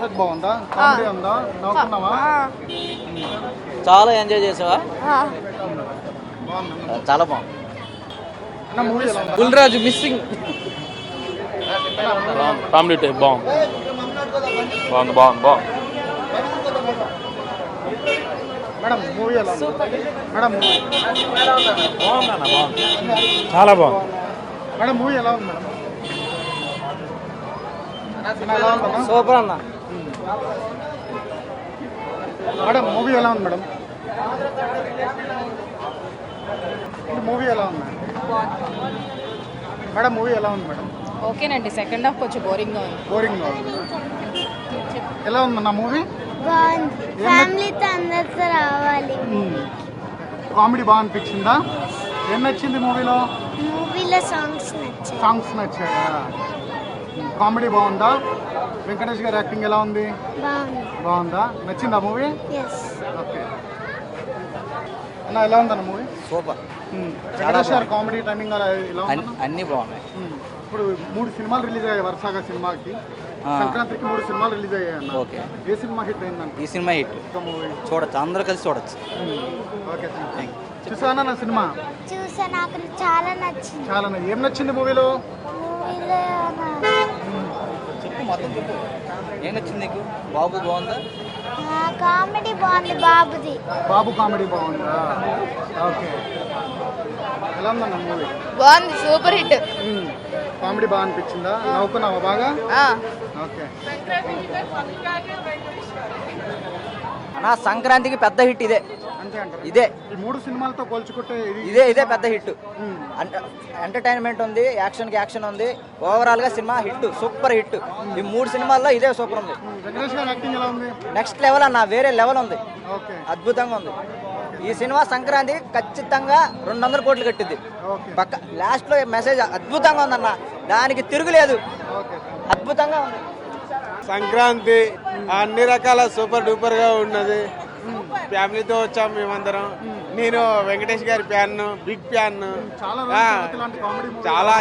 బాగుందా? కామెడీ ఉందా? నవ్వుకున్నావా? చాలా ఎంజాయ్ చేసావా? చాలా బాగుంది. గుల్రాజు మిస్సింగ్ కామెడీ టైప్ బాగుంది. మేడం మూవీ ఎలా ఉంది? మేడం మూవీ చాలా బాగుంది. మేడం మూవీ ఎలా ఉంది? మేడం ఎలా ఉందన్నా? సూపర్ అన్న. మేడం మూవీ ఎలా ఉంది? మేడం మూవీ ఎలా ఉంది? మేడం మూవీ ఎలా ఉంది? మేడం ఓకేనండి. సెకండ్ హాఫ్ కొంచెం బోరింగ్గా ఉంది. బోరింగ్గా ఉంది. ఎలా ఉందన్న మూవీ? బాగుంది. ఫ్యామిలీతో అందరితో రావాలి. కామెడీ బాగా అనిపించిందా? ఏం నచ్చింది మూవీలో? మూవీలో సాంగ్స్ నచ్చాయి. సాంగ్స్ నచ్చాయా? కామెడీ బాగుందా? వెంకటేష్ గారి యాక్టింగ్ ఎలా ఉంది? బాగుంది. బాగుందా? నచ్చిందా మూవీ? ఎస్. ఓకే అన్న ఎలా ఉందన్న మూవీ? సూపర్. వెంకటేష్ గారి కామెడీ టైమింగ్ ఎలా ఉంది? అన్నీ బాగున్నాయి. ఇప్పుడు 3 సినిమాలు రిలీజ్ అయ్యాయి వరుసగా. సినిమాకి సంక్రాంతికి 3 సినిమాలు రిలీజ్ అయ్యాయి అన్న. ఓకే. ఏ సినిమా హిట్ అయిందంట? ఈ సినిమా హిట్. మూవీ చూడొచ్చు, అందరూ కలిసి చూడొచ్చు. ఓకే చూసానా నా సినిమా? చూసా, నాకు చాలా నచ్చింది. చాలా ఏం నచ్చింది మూవీలో? మూవీలో చెప్పు, మొత్తం చెప్పు. ఏం నచ్చింది నీకు? బాబు బాగుందా? కామెడీ బాగుంది. బాబుది. బాబు కామెడీ బాగుందా? ఓకే ఎలా ఉందన్న మూవీ? బాగుంది. Super hit. కామెడీ బాగా అనిపించిందా? నవ్వుకున్నావా బాగా? ఓకే అన్నా సంక్రాంతికి పెద్ద హిట్ ఇదే. అంతే అంటారు. ఇదే ఈ 3 సినిమాలతో పోల్చుకుంటే ఇదే పెద్ద హిట్. ఎంటర్టైన్మెంట్ ఉంది, యాక్షన్ ఉంది. ఓవరాల్ గా సినిమా హిట్, సూపర్ హిట్. ఈ 3 సినిమాల్లో ఇదే సూపర్ ఉంది. వెంకటేష్ గారి యాక్టింగ్ ఎలా ఉంది? నెక్స్ట్ లెవెల్ అన్న, వేరే లెవెల్ ఉంది. ఓకే అద్భుతంగా ఉంది. ఈ సినిమా సంక్రాంతికి ఖచ్చితంగా 200 కోట్లు కట్టింది. ఓకే పక్క లాస్ట్ లో మెసేజ్ అద్భుతంగా ఉందన్న, దానికి తిరుగులేదు. ఓకే అద్భుతంగా ఉంది. సంక్రాంతి అన్ని రకాల సూపర్ డూపర్ గా ఉన్నది. ఫ్యామిలీతో వచ్చాం మేమందరం. నేను వెంకటేష్ గారి ఫ్యాన్, బిగ్ ఫ్యాన్.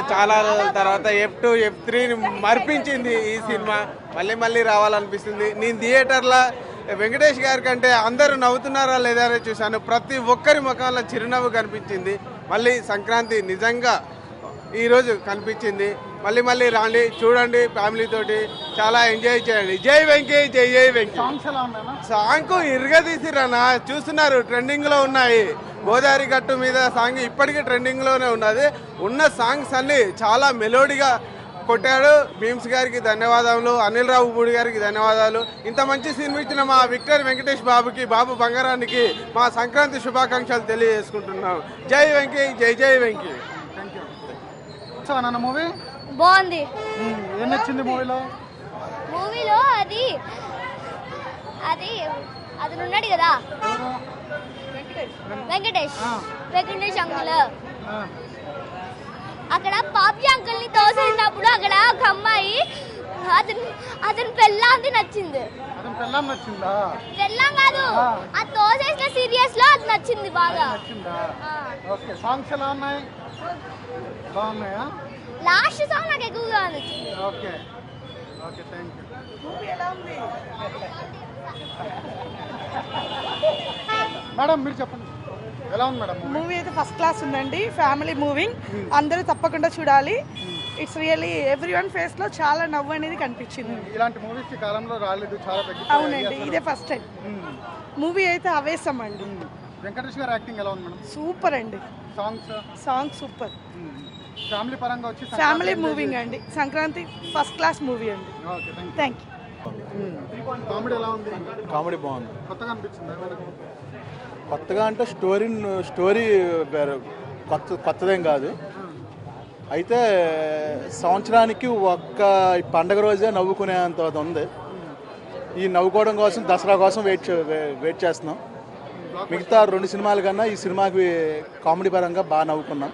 చాలా రోజుల తర్వాత F2 F3 మర్పించింది ఈ సినిమా. మళ్ళీ రావాలనిపిస్తుంది. నేను థియేటర్లో వెంకటేష్ గారి కంటే అందరూ నవ్వుతున్నారా లేదా అని చూశాను. ప్రతి ఒక్కరి ముఖంలో చిరునవ్వు కనిపించింది. మళ్ళీ సంక్రాంతి నిజంగా ఈరోజు కనిపించింది. మళ్ళీ రాండి, చూడండి, ఫ్యామిలీ తోటి చాలా ఎంజాయ్ చేయండి. జై వెంకీ, జై వెంకీ. సాంగ్ ఇరగదీసిరన్నా, చూస్తున్నారు, ట్రెండింగ్ లో ఉన్నాయి. గోదావరి గట్టు మీద సాంగ్ ఇప్పటికీ ట్రెండింగ్ లోనే ఉన్నది. ఉన్న సాంగ్స్ అన్ని చాలా మెలోడీగా కొట్టాడు. భీమ్స్ గారికి ధన్యవాదాలు, అనిల్ రావుపూడి గారికి ధన్యవాదాలు. ఇంత మంచి సినిమా ఇచ్చిన మా విక్టర్ వెంకటేష్ బాబుకి, బాబు బంగారానికి మా సంక్రాంతి శుభాకాంక్షలు తెలియజేసుకుంటున్నాం. జై వెంకీ, జై వెంకీ. మూవీ బాగుంది. ఏం నచ్చింది మూవీలో? మూవీలో అది ఉన్నాడు కదా, వెంకటేష్ అంకుల్. అక్కడ పాపి అంకుల్ ని తోసేసినప్పుడు అక్కడ ఒక అమ్మాయి అతని పెళ్ళాంది నచ్చింది. పెళ్ళాం కాదు, ఆ తోసేసిన సీరియస్ లో అది నచ్చింది బాగా. సాంగ్స్ ఎలా ఉన్నాయి? బాగున్నాయా? లాస్ట్ సాంగ్ నాకు ఎక్కువగా నచ్చింది. Okay thank you. మేడం మీరు చెప్పండి, ఎలా ఉంది మేడం మూవీ? అయితే ఫస్ట్ క్లాస్ ఉందండి. ఫ్యామిలీ మూవింగ్, అందరూ తప్పకుండా చూడాలి. ఇట్స్ రియల్లీ ఎవ్రీవన్ ఫేస్ లో చాలా నవ్వు అనేది కనిపించింది. ఇలాంటి మూవీస్ ఈ కాలంలో రాలేదు, చాలా అవునండి, ఇదే ఫస్ట్ టైం. మూవీ అయితే అవేశం అండి. వెంకటేష్ గారి యాక్టింగ్ ఎలా ఉంది మేడం? సూపర్ అండి. Song super. ఫ్యామిలీ పరంగా వచ్చి ఫ్యామిలీ మూవింగ్ అండి. సంక్రాంతి ఫస్ట్ క్లాస్ మూవీ అండి. Thank you. కామెడీ ఎలా ఉంది? కామెడీ బాగుంది. కొత్తగా అనిపించింది. కొత్తగా అంటే స్టోరీ కొత్తదేం కాదు. అయితే సంవత్సరానికి ఒక్క పండగ రోజే నవ్వుకునేంత ఉంది. ఈ నవ్వుకోవడం కోసం, దసరా కోసం వెయిట్ చేస్తున్నాం. మిగతా 2 సినిమాల కన్నా ఈ సినిమాకి కామెడీ పరంగా బాగా నవ్వుకున్నాం.